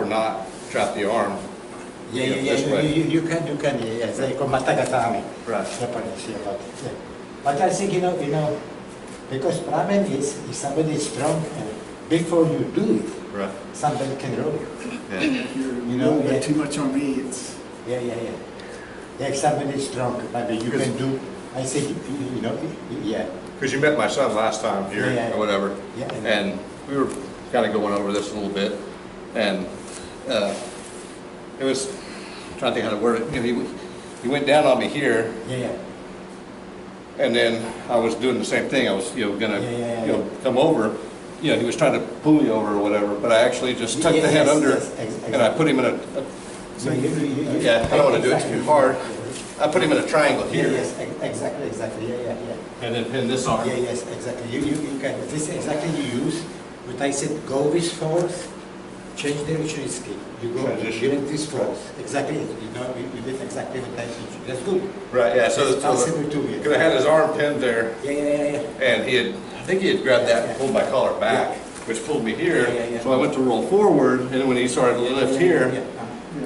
or not trap the arm. This way. You can, yes, they call gatame. Right. Japanese, yeah, but I think, you know, because problem is, if somebody is strong, before you do it, right, somebody can roll you. Yeah. If you're You know, too much on me, it's... Yeah, if somebody is strong, maybe you can do, I think, you know, yeah. Because you met my son last time here, or whatever, and we were kind of going over this a little bit, and it was, I'm trying to think how to word it, you know, he went down on me here, and then I was doing the same thing. I was, you know, gonna, you know, come over. You know, he was trying to pull me over or whatever, but I actually just tucked the hand under, and I put him in a yeah, I don't want to do it too hard. I put him in a triangle here. Yes, exactly, yeah. And then pin this arm. Yes, exactly. You can, this is exactly you use, but I said go with force, change direction is key. You go during this force. Exactly, you know, you did exactly what I teach you. That's good. Right, yeah, so possible too. because I had his arm pinned there. Yeah. And he had, I think he had grabbed that and pulled my collar back, which pulled me here. So I went to roll forward, and then when he started to lift here,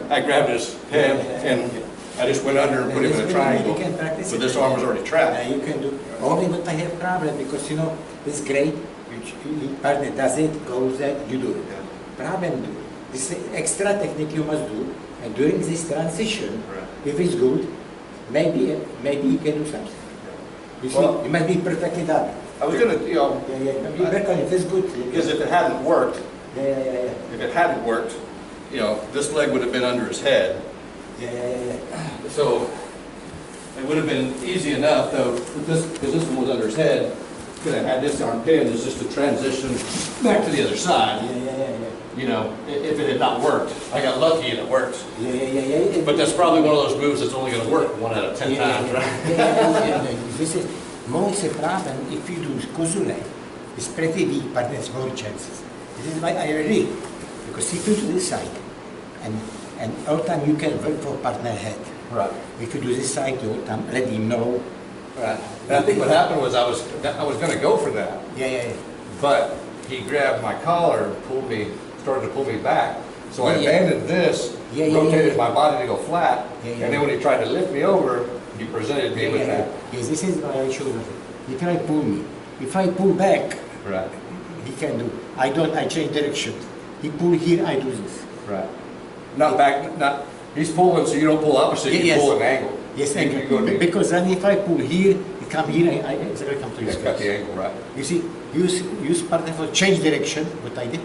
I grabbed his head and I just went under and put him in a triangle. But this arm was already trapped. Yeah, you can do. Only but I have problem because, you know, this grade, partner does it, goes there, you do it. Problem do. This extra technique you must do, and during this transition, if it's good, maybe you can do something. You see, it might be perfectly done. I was gonna, you know, You work on it, it's good. because if it hadn't worked, Yeah. if it hadn't worked, you know, this leg would have been under his head. Yeah. So it would have been easy enough, though, because this one was under his head, could have had this arm pinned, it's just a transition back to the other side. Yeah. You know, if it had not worked. I got lucky and it worked. Yeah. But that's probably one of those moves that's only going to work 1 out of 10 times, right? Yeah. This is most problem if you do kozule. It's pretty weak, but there's more chances. This is why I agree. Because if you do this side, and all time you can work for partner head. Right. If you do this side, all time let him know. Right. And I think what happened was I was going to go for that. Yeah. But he grabbed my collar, started to pull me back. So I abandoned this, rotated my body to go flat, and then when he tried to lift me over, he presented me with that. Yes, this is why I showed him. He tried to pull me. If I pull back, Right. he can do. I change direction. He pull here, I do this. Right. Not back, he's pulling so you don't pull opposite, you pull an angle. Yes, you go because then if I pull here, he come here, I exactly come to his cut face. the angle, right. You see, use partner for change direction, what I did.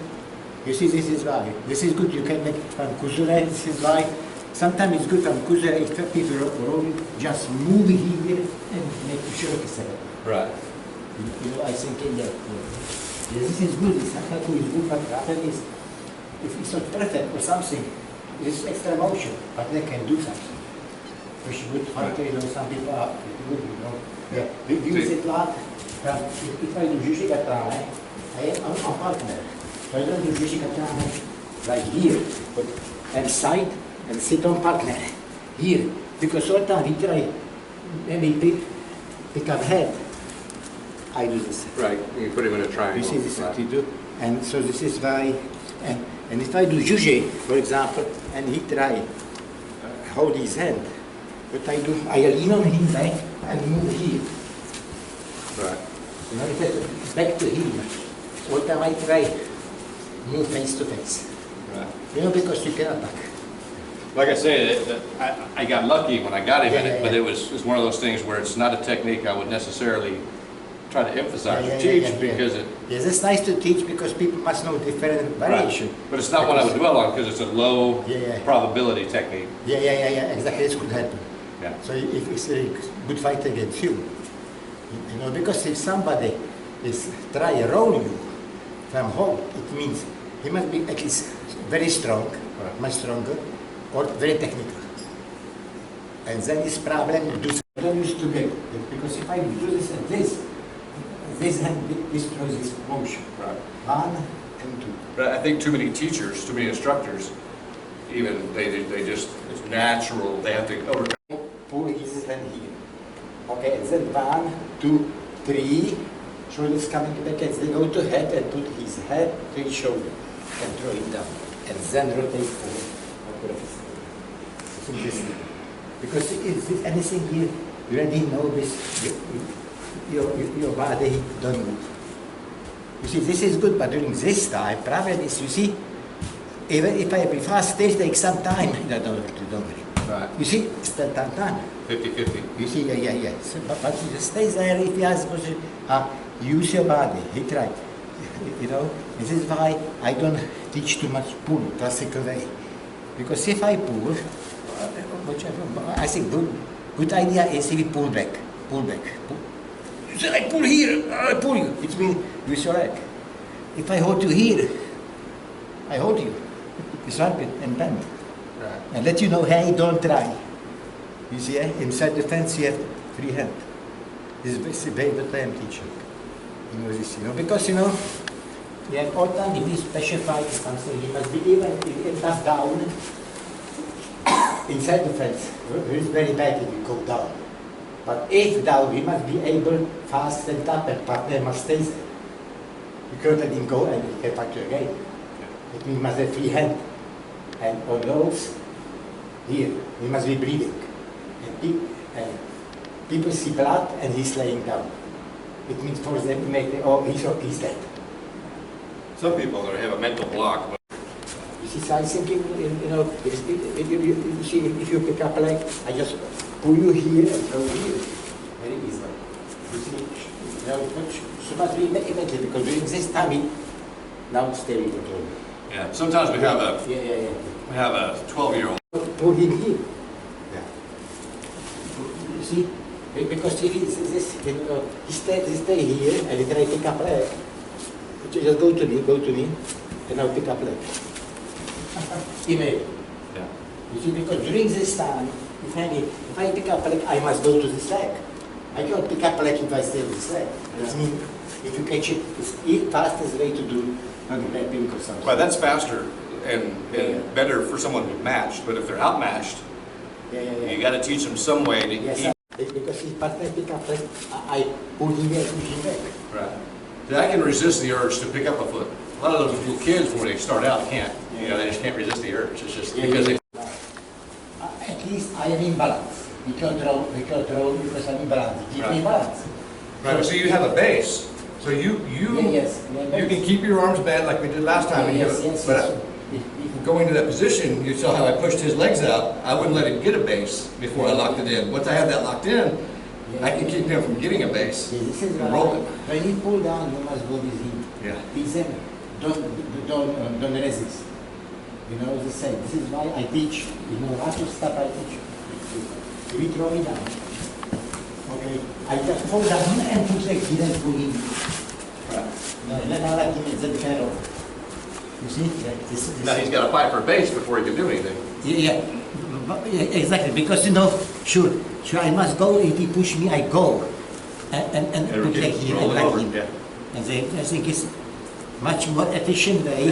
You see, this is why. This is good, you can make from kuzure, this is why. Sometimes it's good from kuzure, if people roll, just move here and make sure it's set. Right. You know, I think in that. This is good, it's not is good, but rather is, if it's not perfect or something, it's extra motion, but they can do something. Which good fighter, you know, some people are good, you know. Yeah. We use it a lot. If I do juji gatame, I am a partner. So I don't do juji gatame like here, but and side and sit on partner here. Because all the time we try, maybe pick up head. I do this. Right, you put him in a triangle. You see this is what you do. And so this is why, and if I do juji, for example, and he try hold his hand, what I do, I lean on him back and move here. Right. You know, if back to him. All the time I try move face to face. Right. You know, because you can attack. Like I say, I got lucky when I got him in it, but it's one of those things where it's not a technique I would necessarily try to emphasize or teach because it... Yes, it's nice to teach because people must know different variation. Right. But it's not what I would dwell on because it's a low probability technique. Yeah, exactly, this could happen. Yeah. So if it's a good fight against you, you know, because if somebody is try to roll you from hold, it means he must be at least very strong, much stronger, or very technical. And then this problem you do don't use together. Because if I do this and this hand destroys this motion. Right. 1 and 2. But I think too many teachers, too many instructors, even they just, it's natural, they have to overcome. Pull his hand here. Okay, and then 1, 2, 3. Shoulders coming back and then go to head and put his head to his shoulder and throw it down. and then rotate forward. Because if anything here, you already know this, your body don't move. You see, this is good, but during this time, problem is, you see, even if I be fast, it takes some time. No, don't worry. Right. You see, still time. 50-50. You see, yeah. So, but you stay there if you ask, use your body, hit right. You know, this is why I don't teach too much pull, classical way. Because if I pull, I think good idea is if you pull back. Pull. You say, I pull here, I pull you. It means use your leg. If I hold you here, I hold you. You swipe it and bend. Right. And let you know, hey, don't try. You see, inside the fence you have free hand. This is the way that I am teaching. You know this, because you have all time if he specified something, he must be even down inside the fence. It is very bad if you go down. But if down, he must be able fast and up, and partner must stay there. You can't let him go and he can back you again. It means he must have free hand. And on those, here, he must be breathing. And people see blood and he's laying down. It means for them to make he's dead. Some people have a mental block. You see, so I think, if you pick up a leg, I just pull you here and throw you here. Very easily. You see, so much be immediately, because during this time, now stay control. Yeah. Sometimes we have a 12-year-old. Pull him here. Yeah. You see, because if he stay here and he try to pick up a leg, just go to me, and I'll pick up leg. Email. Yeah. You see, because during this time, if I pick up a leg, I must go to this leg. I cannot pick up a leg if I stay with this leg. That means if you catch it, it's the fastest way to do grabbing or something. Well, that's faster and better for someone who's matched. But if they're outmatched, you got to teach them some way to Yes, because if partner pick up leg, I pull him back, push him back. Right. I can resist the urge to pick up a foot. A lot of those little kids, when they start out, can't. They just can't resist the urge. It's just because they. At least I am in balance. We can't throw because I'm in balance. Keep me in balance. Right. So you have a base. So you can keep your arms bent like we did last time. But going to that position, you saw how I pushed his legs out. I wouldn't let him get a base before I locked it in. Once I have that locked in, I can keep him from getting a base. This is and roll it. When you pull down, you must go with him. Yeah. With him. Don't resist. The same. This is why I teach. Lots of stuff I teach. We throw it down. Okay. I just pull down and push like he doesn't pull in. Right. Now let him is the pedal. You see? This Now he's got to fight for a base before he can do anything. Yeah, exactly. Because sure, I must go. If he push me, I go, and put like him and like him. Yeah. And I think it's much more efficient way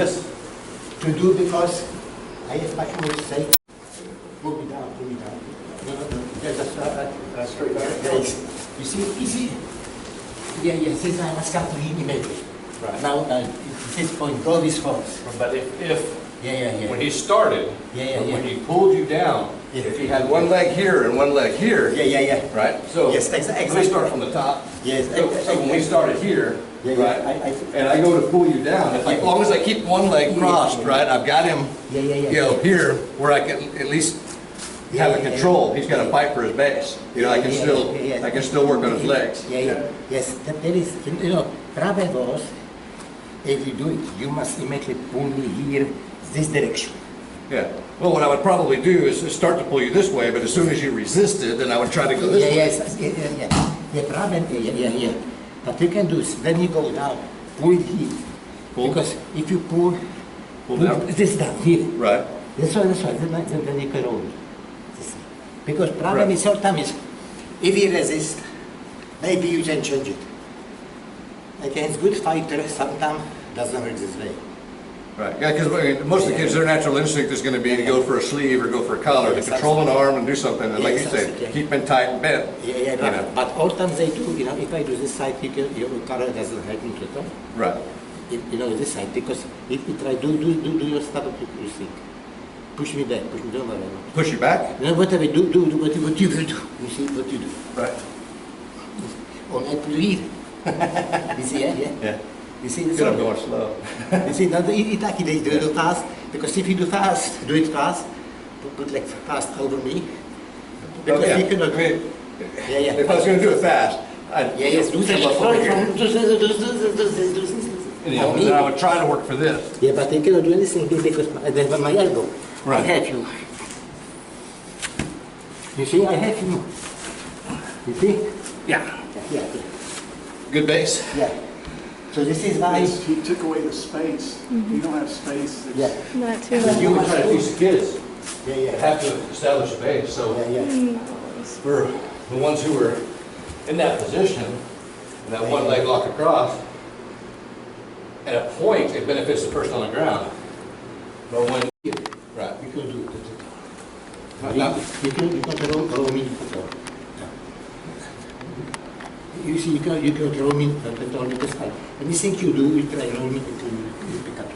to do, because I have much more to say. Pull me down. No. That's straight. You see? Yeah. Since I must come to him immediately. Right. Now, at this point, go this horse. But if Yeah. when he started, when he pulled you down, if he had one leg here and one leg here, Yeah. right? So Yes, exactly. we start from the top. Yes. So when we started here, right, and I go to pull you down, as long as I keep one leg crossed, right, I've got him, here where I can at least have a control. He's got to fight for his base. I can still work on his legs. Yes, there is, problem was, if you do it, you must immediately pull me here, this direction. Yeah. Well, what I would probably do is start to pull you this way, but as soon as you resisted, then I would try to go this way. Yes. The problem, But you can do is, when you go down, pull it here. Pull? Because if you pull down? this down here. Right. That's why, then you can roll it. Because problem is, sometimes, if you resist, maybe you can change it. Against good fighter, sometimes doesn't work this way. Right, yeah, because most of the kids, their natural instinct is going to be to go for a sleeve or go for a collar, to control an arm and do something, and like you say, keep them tight and bent. But all times they do, if I do this side, your collar doesn't help me to talk. Right. you know, this side, because if you try, do your stuff, you think. Push me back, don't worry. Push you back? No, whatever, do what you will do. You see what you do. Right. Or I put it here. You see, yeah? Yeah. You see, Good, I'm going slow. you see, now it's like they do it fast, because if you do it fast, put like fast over me. Because yeah. you cannot. I mean, Yeah. if I was going to do it fast, I'd Yes, do come up over here. this. You know, and then I would try to work for this. Yeah, but I cannot do anything because I have my elbow. Right. I have you. You see, I have you. You see? Yeah. Yeah. Good base. Yeah. So this is why. He took away the space. You don't have space. Yeah. Not too You much. would try to teach the kids, Yeah. have to establish a base. So Yeah. for the ones who were in that position, and that one leg lock across, at a point, it benefits the person on the ground. But when, right. You can do it. Now, You can roll me. You see, you can roll me on this side. Anything you do, you try roll me until you pick up.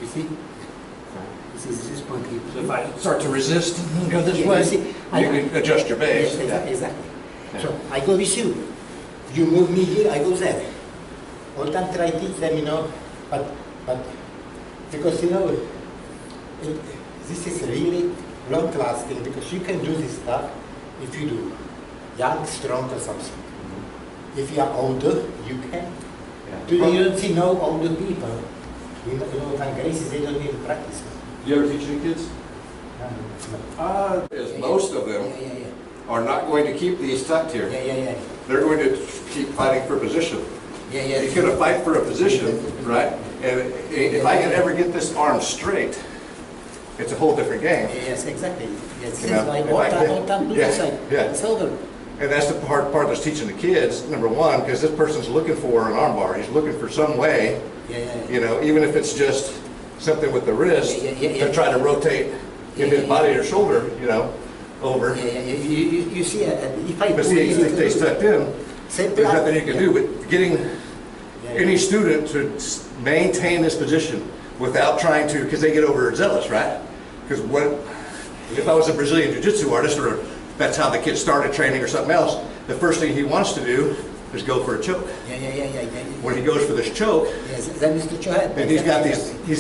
You see? This is point here. so if I start to resist, go this Yeah, way, you see, you can adjust your base. Yes, exactly. So I go with you. You move me here, I go there. All time try to teach them, you know, but because you know, this is really long lasting because you can do this stuff if you do young, strong or something. If you are older, you can. You don't see no older people. You know, Van Graces, they don't even practice. You ever teach any kids? Is most of them Yeah. are not going to keep these tucked here. Yeah. They're going to keep fighting for position. Yeah. You're going to fight for a position, right? And if I can ever get this arm straight, it's a whole different game. Yes, exactly. Yes, this You is know, like if all I time, can- all time, do yeah, this side. yeah. It's over. And that's the hard part that's teaching the kids, number one, because this person's looking for an arm bar. He's looking for some way, Yeah. you know, even if it's just something with the wrist, Yeah. to try to rotate his body or shoulder, you know, over. Yeah. You see, if I But put see, it if it stays tucked in, same there's nothing you can yeah. do. But getting Yeah. any student to maintain this position without trying to, because they get overzealous, right? Because what, if I was a Brazilian Jiu-Jitsu artist, or that's how the kid started training or something else, the first thing he wants to do is go for a choke. Yeah. When he goes for this choke, Yes, that is the choke. and he's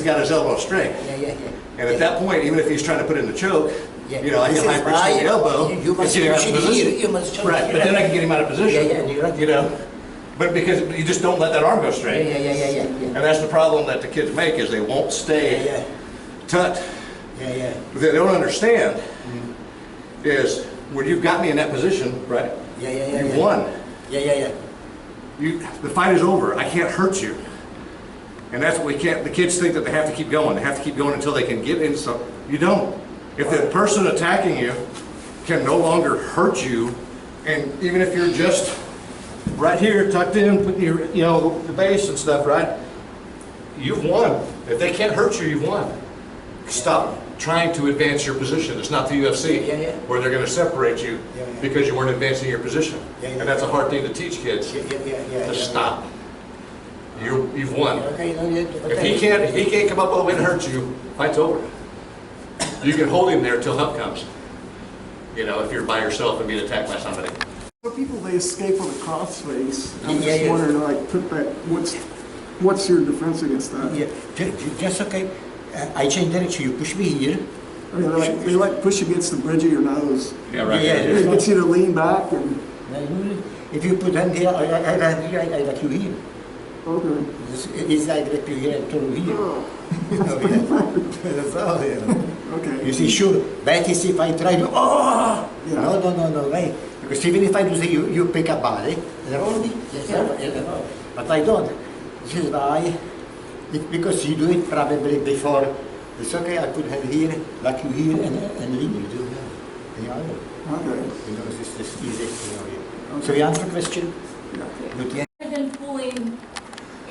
got his elbow straight. Yeah. And at that point, even if he's trying to put in the choke, Yeah. you know, I This can is hyperextend why the elbow, you must and get him out of choke position. here, you must choke Right, here. but then I can get him out of position. Yeah, you're right. You know, but because you just don't let that arm go straight. Yeah. And that's the problem that the kids make, is they won't stay Yeah. tucked. Yeah. What they don't understand is when you've got me in that position, right? Yeah. You've won. Yeah. The fight is over. I can't hurt you. And that's what we can't, the kids think that they have to keep going. They have to keep going until they can get in. So you don't. If the person attacking you can no longer hurt you, and even if you're just right here tucked in with your, you know, the base and stuff, right? You've won. If they can't hurt you, you've won. Stop trying to advance your position. It's not the UFC Yeah. where they're going to separate you Yeah. because you weren't advancing your position. Yeah. And that's a hard thing to teach kids. Yeah. To stop. You've won. Okay, no, yeah. If he can't come up all the way and hurt you, fight's over. You can hold him there till help comes. You know, if you're by yourself and being attacked by somebody. Some people, they escape with a crossface. I'm Yeah. just wondering, like, put that, what's your defense against that? Yeah, just okay. I change direction. You push me here. I mean, they like push against the bridge of your nose. Yeah, right. Yeah. It gets you to lean back and, If you put hand here, I like you here. okay. It's like that you here and throw here. Oh, That's all. okay. You see, sure. That is if I try to. Oh! Yeah. No, right? Because even if I do say you pick up body, they're only. But I don't. This is why. Because you do it probably before. It's okay. I put hand here, like you here, and lean you do. Yeah. Okay. You know, this is easy. You know, yeah. So you answer the question? Yeah. But yeah. Rather than pulling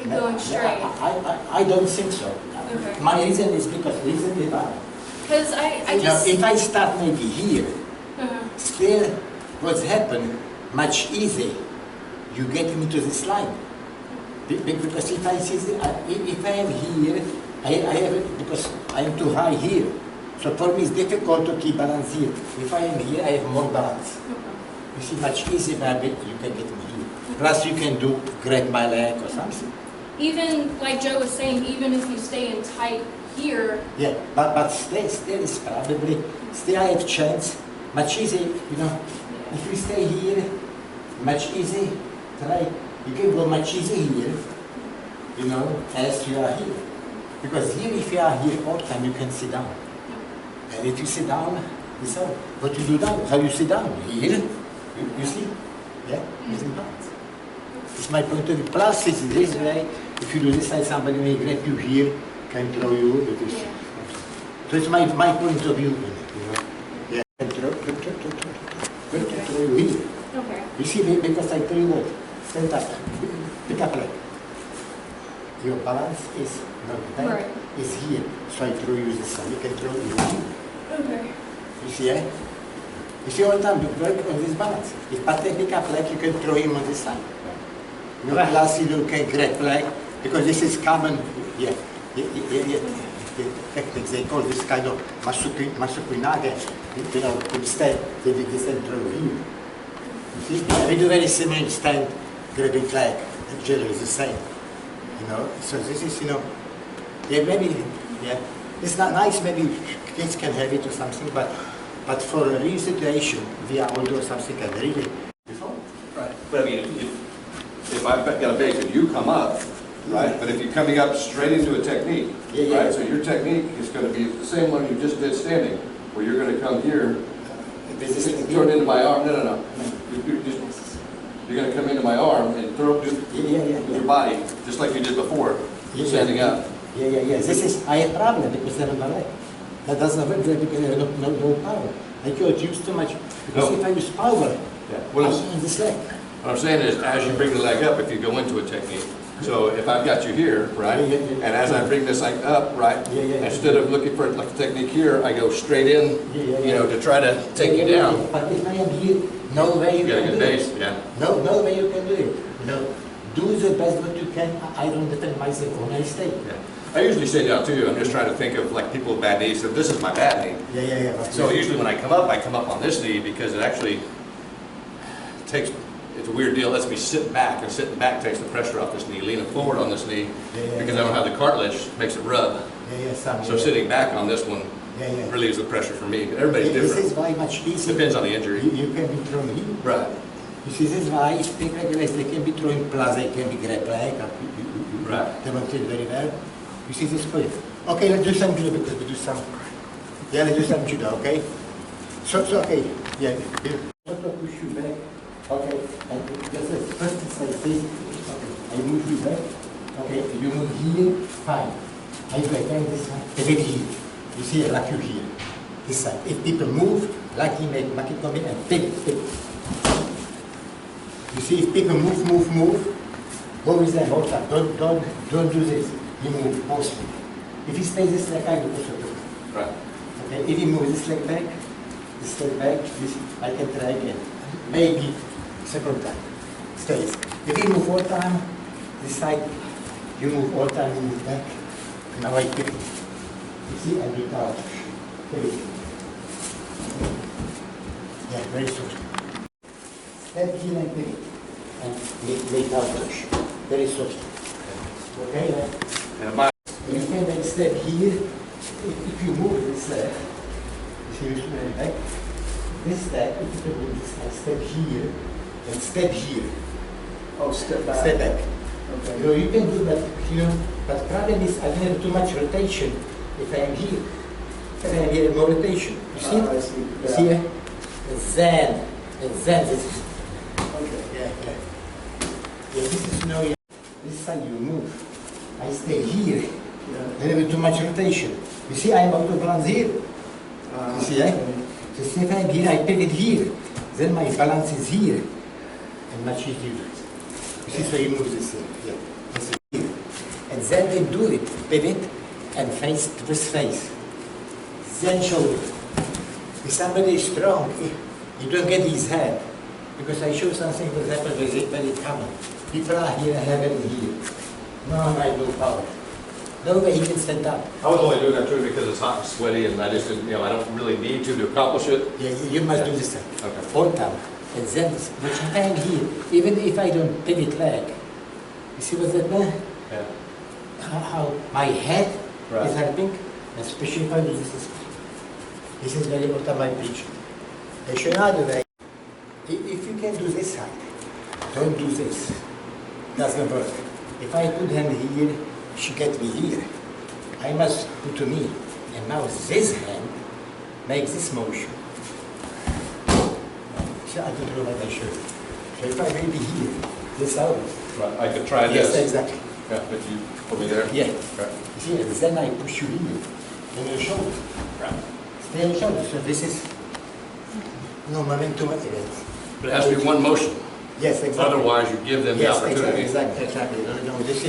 and going straight. I don't think so. Okay. My reason is because reason is that. Because I Now, just. if I start maybe here, Uh-huh. still what's happened much easier. You get into this line. Because if I see, if I am here, I have it because I am too high here. So for me it's difficult to keep balance here. If I am here, I have more balance. You see, much easier you can get me here. Plus you can do grab my leg or something. Even, like Joe was saying, even if you stay in tight here. Yeah, but still is probably, still I have chance. Much easier, you know, if you stay here, much easier, try, you can go much easier here, you know, as you are here. Because here, if you are here all the time, you can sit down. And if you sit down, it's all. What you do down, how you sit down, here, you see? Yeah, using balance. It's my point of view. Plus, it's this way, if you do this side, somebody may grab you here, can throw you, because, so it's my point of view, you know. Yeah, can throw you here. Okay. You see, because I tell you what, stand up, pick up leg. Your balance is not there, Right. is here. So I throw you this side, you can throw you here. Okay. You see, eh? You see all the time, you work on this balance. If Pate pick up leg, you can throw him on this side. No, plus you can grab leg, because this is common, yeah. Techniques, they call this kind of masukunage, you know, instead, they throw here. You see, we do very similar stand, grabbing leg, actually is the same. You know, so this is, you know, yeah, maybe, yeah, it's not nice, maybe kids can have it or something, but for a real situation, we are all doing something and really, before. Right. But I mean, if I've got a base, if you come up, right, but if you're coming up straight into a technique, right, so your technique is going to be the same one you just did standing, where you're going to come here, turn into my arm, no. You're going to come into my arm and throw your body, just like you did before, standing up. Yeah. This is, I have a problem because I have my leg. That doesn't work because I have no power. I can't use too much, because if I use power, Well, I'm on this leg. what I'm saying is, as you bring the leg up, if you go into a technique, so if I've got you here, right, and as I bring this leg up, right, instead of looking for like the technique here, I go straight in, you know, to try to take you down. But if I am here, no way you You got a can good do base, it. yeah. No way you can do it. You know, do the best what you can. I don't defend myself when I stay. Yeah. I usually sit down too. I'm just trying to think of like people with bad knees. So this is my bad knee. Yeah. So usually when I come up on this knee because it actually takes, it's a weird deal, lets me sit back, and sitting back takes the pressure off this knee. Leaning forward on this knee, because I don't have the cartilage, makes it rub. So Sitting back on this one relieves the pressure for me. But everybody's This is different. why much easier. Depends on the injury. You can be thrown here. Right. You see, this is why if big regulars, they can be thrown plus, they can be grab leg. Right. Demonstrate very well. You see this point? Okay, let's do some judo because we do some. Yeah, let's do some judo, okay? So okay, yeah. Soto push you back. Okay, and just this. First it's like this. Okay, I move you back. Okay, you move here, fine. I back and this one. Pivot here. You see, I like you here. This side. If people move, like you make it come in and pivot. You see, if people move, always there, hold up. Don't do this. You move mostly. If he stays this leg, I do osoto. Right. Okay, if he moves this leg back, this, I can try again. Maybe second time. Stays. If you move all time, this side, you move all time, you move back. Now I pick it. You see, I do down. Yeah, very soft. Step here and pick it. And make out touch. Very soft. Okay? You can then step here. If you move this leg, you see you should back. This step, if you move this leg, step here and step here. Oh, step back. Step back. Okay. So you can do that here, but problem is I don't have too much rotation if I am here. If I am here, more rotation. You see? I see. You see? And then this is. Okay. Yeah. This is no. This side you move. I stay here. Yeah. Then have too much rotation. You see, I'm out of balance here. You see, eh? So see if I'm here, I pivot here. Then my balance is here. And much easier. You see, so you move this here. Yeah. This is here. And then we do it. Pivot and face to this face. Then shoulder. If somebody is strong, you don't get his head. Because I show something, for example, very common. People are here, have it here. No, I have no power. No way he can stand up. I was only doing that too because it's hot and sweaty and I just didn't, I don't really need to accomplish it. Yeah, you must do this Okay. all time. And then, which I am here, even if I don't take it leg. You see what that means? Yeah. How my head Right. is helping, especially if I do this. This is very important my preach. I show you another way. If you can do this side, don't do this. Doesn't work. If I put hand here, she get me here. I must put to me. And now this hand makes this motion. So I don't know what I should. So if I may be here, this out. Right. I could try Yes, this. exactly. Yeah, but you put me there? Yeah. Right. You see, and then I push you here. On your shoulder. Right. Stay on your shoulder. So this is no momentum at it. But it has to be one motion. Yes, exactly. Otherwise, you give them the Yes, opportunity. exactly. No, this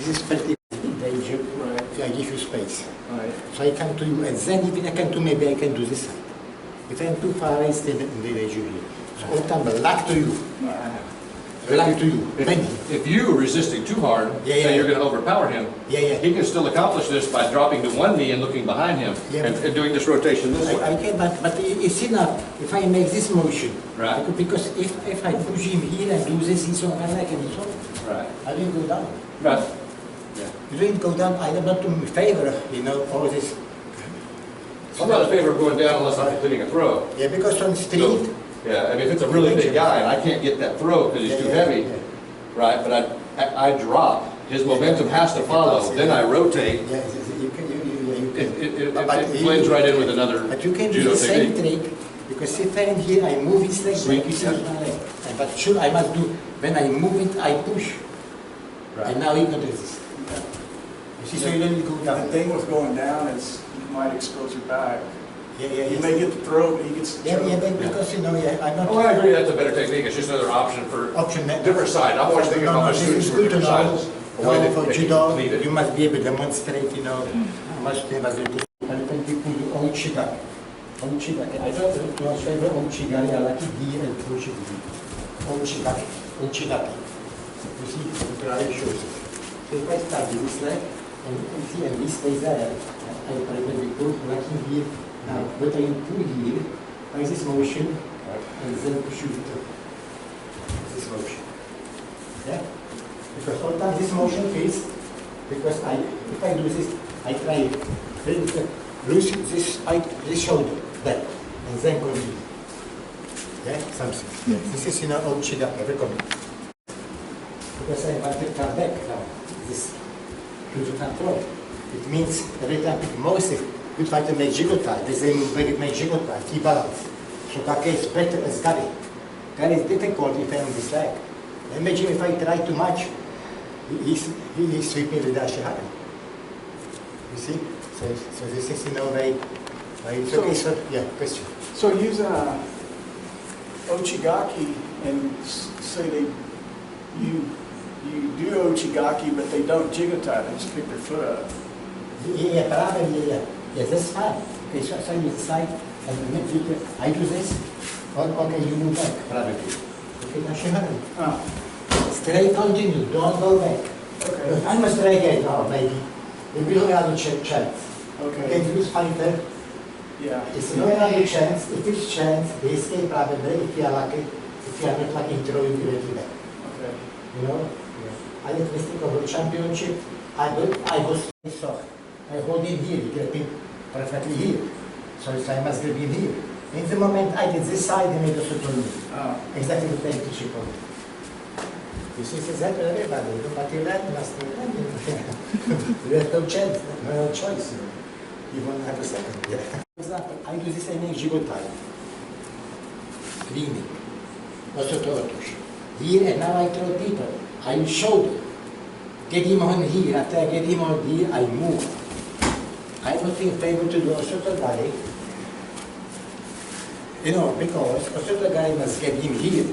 is pretty danger. Right. So I give you space. Right. So I come to you, and then even I can do, maybe I can do this side. If I'm too far, I stay in the danger here. So all time, back to you. Back to you. Bend. If you are resisting too hard, Yeah, yeah, then you're yeah. going to overpower him. Yeah, yeah. He can still accomplish this by dropping to one knee and looking behind him Yeah. and doing this rotation this I way. can, but it's enough if I make this motion. Right. Because if I push him here and do this, he's on my neck and he's on. Right. I didn't go down. Right. Yeah. You didn't go down. I am not in favor, all this. I'm not in favor of going down unless I'm completing a throw. Yeah, because on street. So, yeah, I mean, if it's a really big guy and I can't get that throw because he's too heavy, Yeah. right, but I drop, his momentum has to follow, then I rotate. Yeah, you can. It But blends right in with another But you can do judo the same technique. trick, because if I'm here, I move his leg, Sweep, like you see yeah. my leg. But sure, I must do, when I move it, I push. And now he can resist. You see, so you don't go The down. thing with going down is you might expose your back. Yeah, You may get the throw, but he gets the Yeah, choke. but because, I'm not. Oh, I agree, that's a better technique, it's just another option for Option. different side. I'm always thinking about my this students is who are good to different know. sizes. A way No, that for they can judo, complete it. you must be able to demonstrate, how much they must do. And people do oochi gakki. Oochi gakki. I don't know what's favorite oochi gari. I like it here and push it here. Oochi gakki. Oochi gakki. You see, the Gari shows it. So if I start with this leg, and see, and this stays there, I prepare the pull like in here. Now, what I pull here, by this motion, and then push it to this motion. Yeah? Because all time this motion is, because if I do this, I try lose this shoulder, back, and then continue. Yeah, something. Yeah. This is oochi gakki, recommend. Because I want to come back now, this to control. It means every time most you try to make jigotai, the same way you make jigotai, keep balance. So gakki is better as gari. Gari is difficult if I'm on this leg. Imagine if I try too much, he's sweeping the ashi. You see? So this is in a way, it's okay, so, yeah, question. So use ochigaki and say you do ochigaki, but they don't jigotai, they just pick their foot up. Yeah, probably, yeah. Yeah, that's fine. Okay, so I use the side, and I do this, okay, you move back, probably. Okay, now she straight continue, don't go back. Okay. I must try again now, maybe. Maybe no other chance. Okay. Can use fighter. Yeah. It's no other chance. If it's chance, they escape probably. If you are lucky, if you are not lucky, throw you directly back. Okay. You know? Yeah. I did mistake of the championship. I was so I hold him here, grab him perfectly here. So I must grab him here. In the moment I did this side, he made a soto move. Exactly the same teaching for me. You see, it's that everybody, but you learn, must learn. You have no chance, no choice. You won't have a second. Yeah. For example, I do this energy go time. Cleaning. Osoto otosh. Here and now I throw people. I shoulder. Get him on here. After I get him on here, I move. I don't think favor to do osoto gari. Because osoto gari must get him here.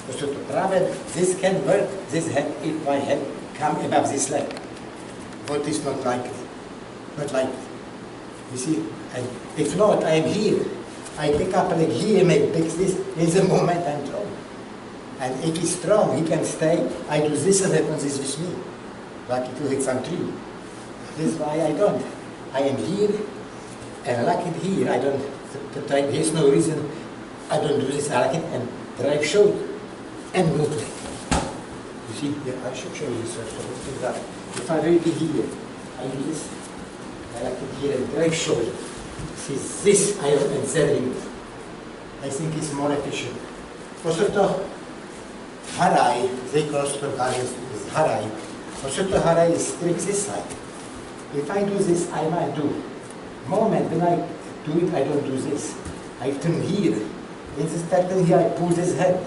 Osoto travel. This can work. This head, if my head come above this leg. But it's not like it. Not like it. You see? And if not, I am here. I pick up a leg here, make this. In the moment I'm thrown. And if he's strong, he can stay. I do this and happens this with me. Like it will hit some tree. This is why I don't. I am here, and like it here, I don't, there's no reason I don't do this. I like it and drive short and go to it. You see, yeah, I should show you this first. If I really here, I do this. I like it here and drive short. See, this I and then remove. I think it's more efficient. Kosoto harai, they call soto gari is harai. Kosoto harai is strict this side. If I do this, I might do. Moment when I do it, I don't do this. I turn here. In this turn here, I pull this head.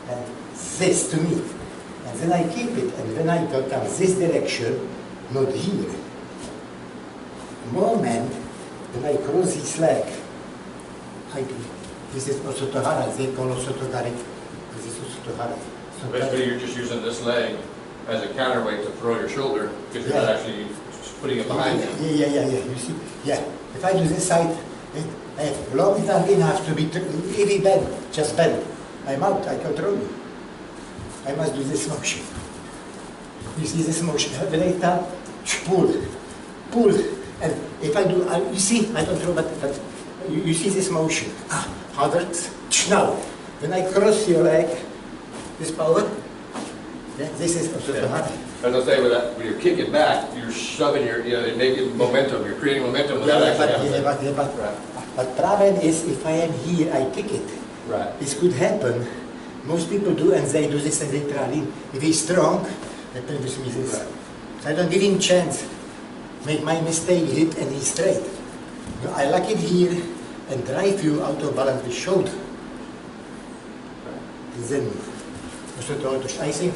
And this to me. And then I keep it. And when I go down this direction, not here. Moment when I cross this leg, I do. This is osoto harai. They call osoto gari. This is osoto harai. So basically, you're just using this leg as a counterweight to throw your shoulder, because you're not actually putting it behind you. Yeah. You see? Yeah. If I do this side, I have long enough to be, if he bend, just bend. I'm out, I control you. I must do this motion. You see this motion? When I start, pull. And if I do, you see, I don't throw, but you see this motion. Harder. Now, when I cross your leg, this power, this is also the hard. As I say, when you kick it back, you're shoving your, negative momentum. You're creating momentum without actually having But problem is, if I am here, I kick it. Right. This could happen. Most people do, and they do this and they try in. If he's strong, they play with me this. Right. So I don't give him chance. Make my mistake, hit, and he's straight. No, I like it here and drive you out of balance the shoulder. And then, osoto, otosh. I think,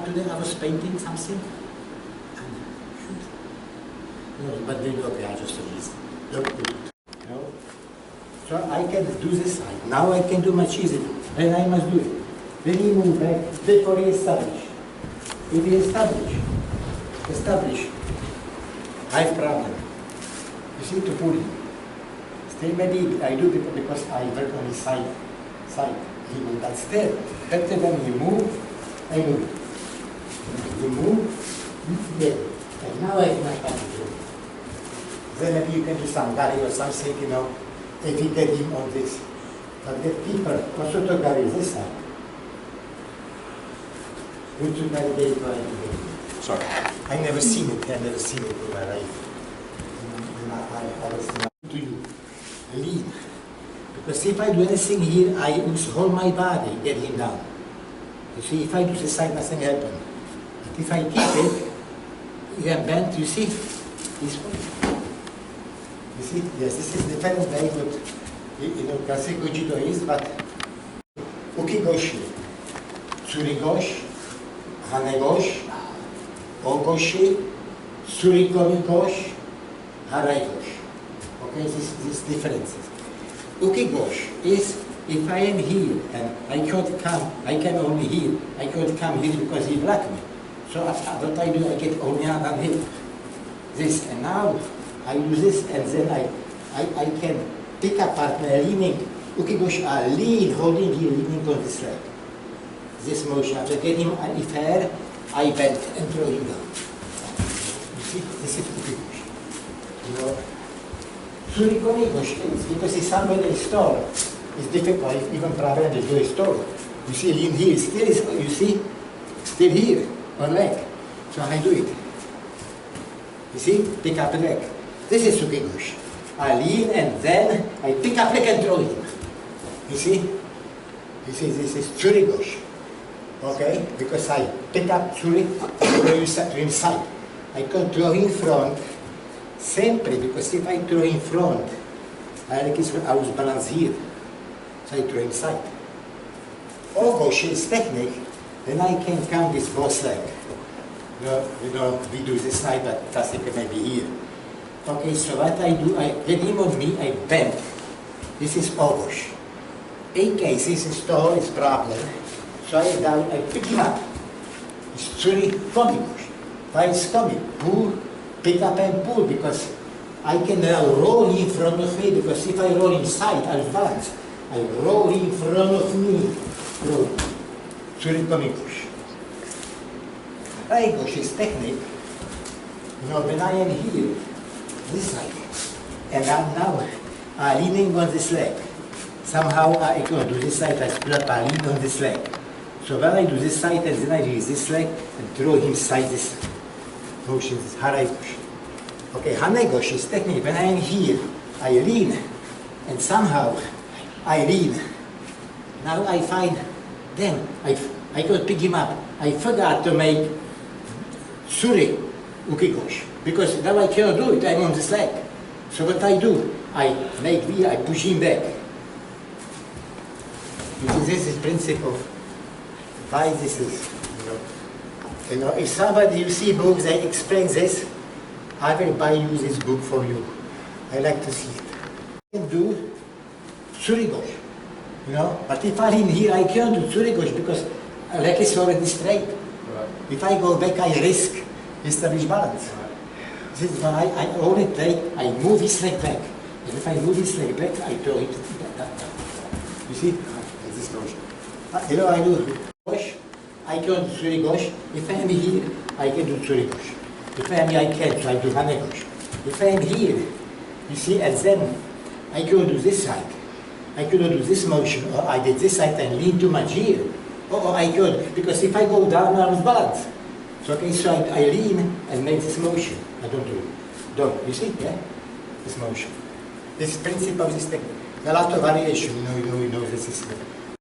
today I was painting something. No, but okay, I just released. Look. So I can do this side. Now I can do much easier. Then I must do it. Then he move back before he establish. If he establish, I have problem. You see, to pull him. Still maybe I do because I work on his side. He move that step. Better than you move, I move. You move, yeah. And now I have my control. Then maybe you can do some gari or something, if you get him on this. But get people, osoto gari is this side. Good to navigate right here. Sorry. I never seen it in my life. I was to you. Lean. Because if I do anything here, I use whole my body, get him down. You see, if I do this side, nothing happen. But if I keep it, you can bend, you see? This one. You see? Yes, this is different way what classical judo is, but ukigoshi, tsurigoshi, hanegoshi, ogoshi, surikomi-goshi, harai-goshi. Okay, these differences. Ukigoshi is if I am here and I can only here, I can't come here because he blocked me. So what I do, I get only on him. This, and now I do this, and then I can pick up partner leaning. Ukigoshi, lean, holding here, leaning on this leg. This motion, after getting him, if fair, I bend and throw him down. You see, this is ukigoshi. Surikomi-goshi is because if somebody is tall, it's difficult, even problem to do is tall. You see, lean here, still is, you see, still here, on leg. So I do it. You see, pick up leg. This is ukigoshi. I lean and then I pick up leg and throw him. You see? This is tsurigoshi. Okay? Because I pick up tsuri, throw inside. I can throw in front, sempre, because if I throw in front, I was balanced here. So I throw inside. Ogoshi is technique, then I can count this both leg. We do this side, but classic maybe here. Okay, so what I do, I get him on me, I bend. This is ogoshi. In case this is tall, it's problem. So I pick him up. It's truly komi-goshi. Why it's komi? Pull, pick up and pull, because I can roll in front of me, because if I roll inside, I'll balance. I roll in front of me, roll. Surikomi push. Raigosh is technique. You know, when I am here, this side, and I'm now leaning on this leg. Somehow I can do this side, I split up, I lean on this leg. So when I do this side, and then I release this leg, and throw him side this motion, this haraigosh. Okay, hanegosh is technique. When I am here, I lean, and somehow I lean. Now I find, then I could pick him up. I forgot to make suri ukigosh, because now I cannot do it, I'm on this leg. So what I do, I make V, I push him back. This is principle of why this is, you know, if somebody, you see books, they explain this, I will buy you this book for you. I like to see it. I can do surigosh, you know, but if I'm in here, I can't do surigosh because leg is already straight. Right. If I go back, I risk establish balance. Right. This is why I only take, I move his leg back. And if I move his leg back, I throw it back. You see? This motion. You know, I do gosh, I can do surigosh. If I am here, I can do surigosh. If I am here, I can't, so I do hanegosh. If I am here, you see, and then I can do this side. I could do this motion, or I did this side and lean too much here. Or I could, because if I go down, I lose balance. So okay, so I lean and make this motion. I don't do it. Don't, you see, yeah? This motion. This principle of this technique. A lot of variation, you know this is.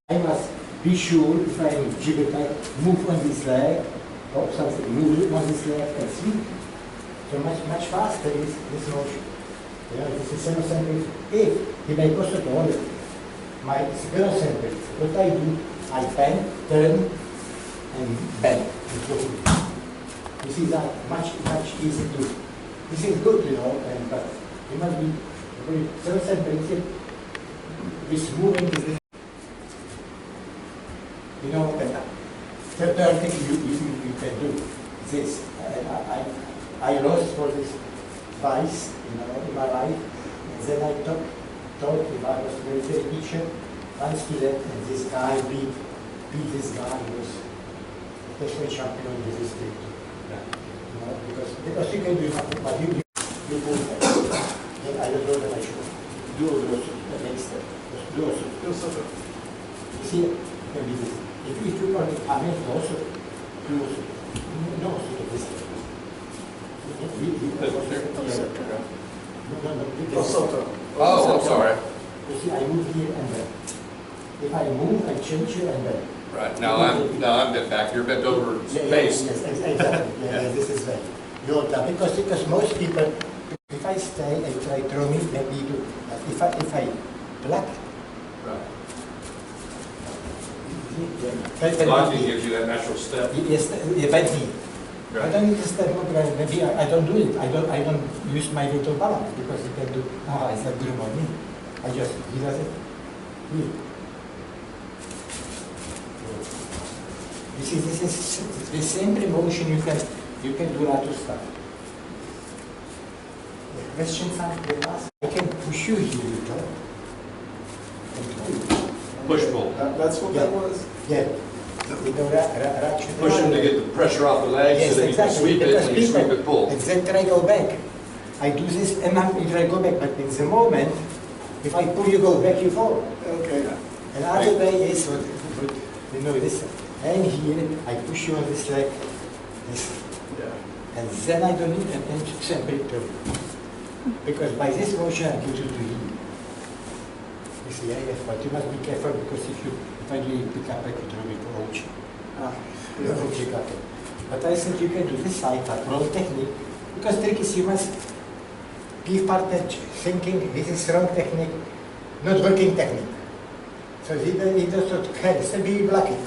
I must be sure if I am jiggle, I move on this leg, or something, move on this leg and sweep. So much faster is this motion. Yeah, this is Sanosen. If I kosoto, my ganosen, what I do, I bend, turn, and bend. You see that much easier to. This is good, you know, but it must be Sanosen principle. This movement is, you know, the third thing you can do this. I lost for this twice, you know, in my life. And then I taught if I was military teacher, one student, and this guy beat this guy. He was national champion in this state. You know, because you can do it, but you pull back. I don't know that I should do also the next step. Do also. You see, it can be this. If you call it amen, also do also. No, also this. Osoto. Oh, I'm sorry. You see, I move here and then. If I move, I change here and then. Right, now I'm bent back, you're bent over base. Yes, exactly. Yeah, this is right. Because most people, if I stay and try throw me, maybe you do. But if I block, Blocking gives you that natural step. yes, bend me. I Right. don't need to step up, maybe I don't do it. I don't use my little balance because you can do, it's not good about me. I just, he does it. Here. You see, this is the same motion you can do a lot of stuff. The questions are they ask. I can push you here, you know. Push pull. That's what that was? Yeah. You know, Push him to get the pressure off the legs yes, so that you can exactly. sweep it, Because when you sweep it, pull. And then I go back. I do this and I try to go back, but in the moment, if I pull you go back, you fall. Okay. Another way is, you know, this, and here, I push you on this leg, this, Yeah. and then I don't need an separate toe. Because by this motion, I give you to him. You see, yes, but you must be careful because if I do you pick up, I could throw it to oochi. But I think you can do this side, but wrong technique. Because trick is you must give partner thinking this is wrong technique, not working technique. So he does not care, so be lucky.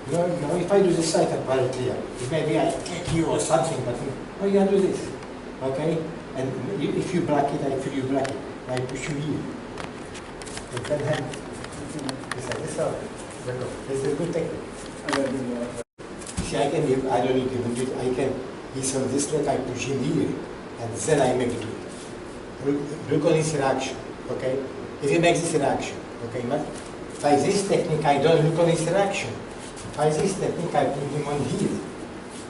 You know, if I do this side, I'm very clear. Maybe I kick you or something, but no, you can do this. Okay? And if you block it, I feel you block it. I push you here. And then hand. This is a good technique. See, I don't need to do it. He's on this leg, I push him here, and then I make it do it. look on this reaction, okay? If you make this reaction, okay? But by this technique, I don't look on this reaction. By this technique, I put him on heel.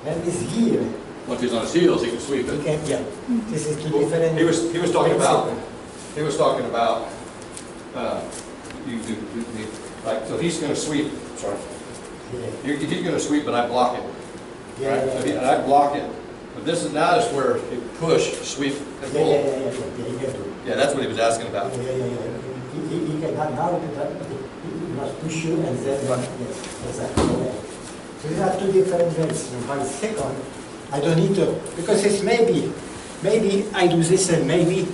And this heel, Once he's on his heels, he can sweep he it. can, yeah. This is two different. He was talking about, principles. he was talking about, like, so he's gonna sweep, sorry. Yeah. He's gonna sweep, but I block it. Yeah, Right? yeah, So yeah. and I block it. But this is now is where you push, sweep, and Yeah, pull. you can do it. Yeah, that's what he was asking about. Yeah. He can now he must push you and then yes, exactly. Yeah. So these are two different ways. By second, I don't need to because it's maybe I do this and maybe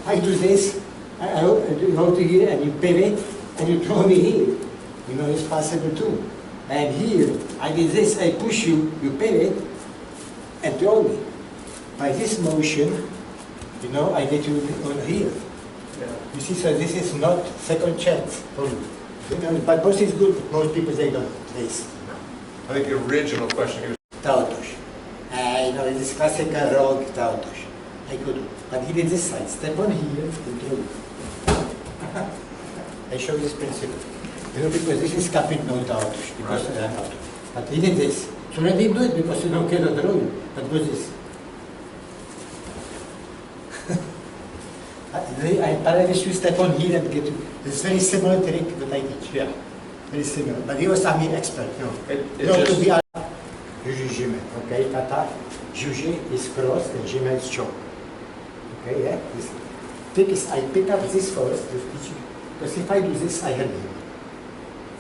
I do this. I go to here and you pivot and you throw me here. You know it's possible too. And here I did this. I push you, you pivot and throw me. By this motion, you know, I get you on here. You see, so this is not second chance for you. You know, but both is good. Most people they don't. This. I think the original question he was. Tosh. You know, this classical rogue tosh. I could, but he did this side. Step on here and throw. I show this principle. You know, because this is capit no tosh. Because Right. but he did this. So let him do it because you don't care to throw you. But what's this? I parallel you step on here and get you. It's very similar trick that I teach. Yeah. Very similar. But he was a expert, you know. It No, to just- be a juji, okay? Kata, juji is cross and jime is choke. Okay, yeah? This trick is I pick up this first, to teach you. Because if I do this, I hurt him.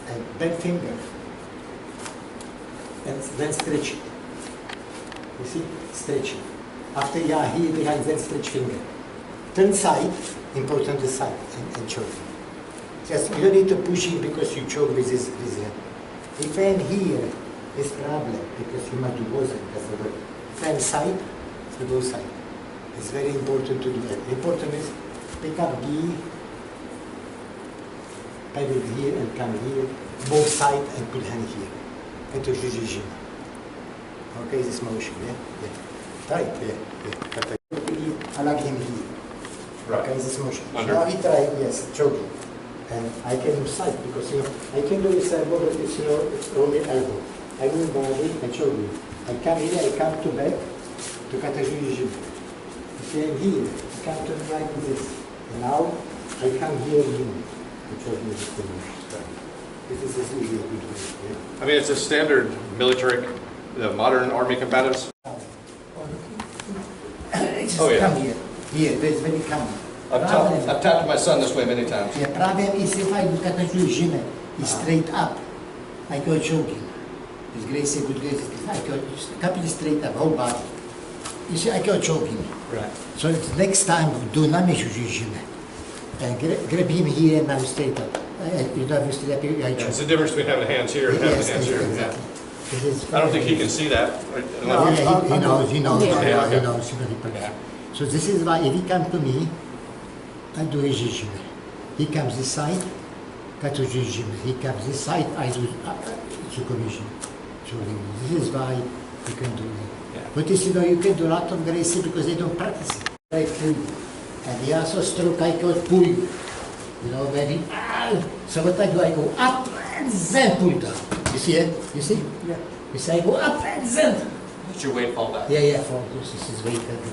And bend finger. And then stretch it. You see? Stretch it. After you are here behind, then stretch finger. Turn side, important is side, and choke. Just you don't need to push it because you choke with this hand. If I'm here, it's problem because you must do both sides. If I'm side, you go side. It's very important to do that. Important is pick up gi, pivot here and come here, both sides and put hand here. And to juji. Okay, this motion, yeah? Tight, yeah. I like him here. Right. Okay, this motion. Under. Now he try, yes, choking. And I can do side because, you know, I can do this elbow, but it's, you know, it's only elbow. I move body and choking. I come here, I come to back to katajuji. You see, I'm here. I come to the right with this. And now I come here again to choke me with the motion. This is usually a good way. Yeah. I mean, it's a standard military, the modern army combatives. Just Oh, yeah. come here. Here, there's very come. I've tapped my son this way many times. The problem is if I look at the regime, it's straight up. I go choking. It's grace, good grace. I go completely straight up, whole body. You see, I go choking. Right. So it's next time, do not make regime. And grab him here and now straight up. You don't have straight up, I Yeah, choke. it's the difference between having the hands here and having the hands here. Yeah. This is I don't think he can see that. No, he knows, Yeah, okay. he knows, Yeah. So this is why if he comes to me, I do regime. He comes this side, I do regime. He comes this side, I do supervision. This is why you can do it. Yeah. But you know, you can do a lot of grace because they don't practice it. Right through. And he also stroke, I can pull. You know, maybe, so what I do, I go up and then pull down. You see it? You see? Yeah. You see, I go up and then. Let your weight fall back. Yeah, for this is way better.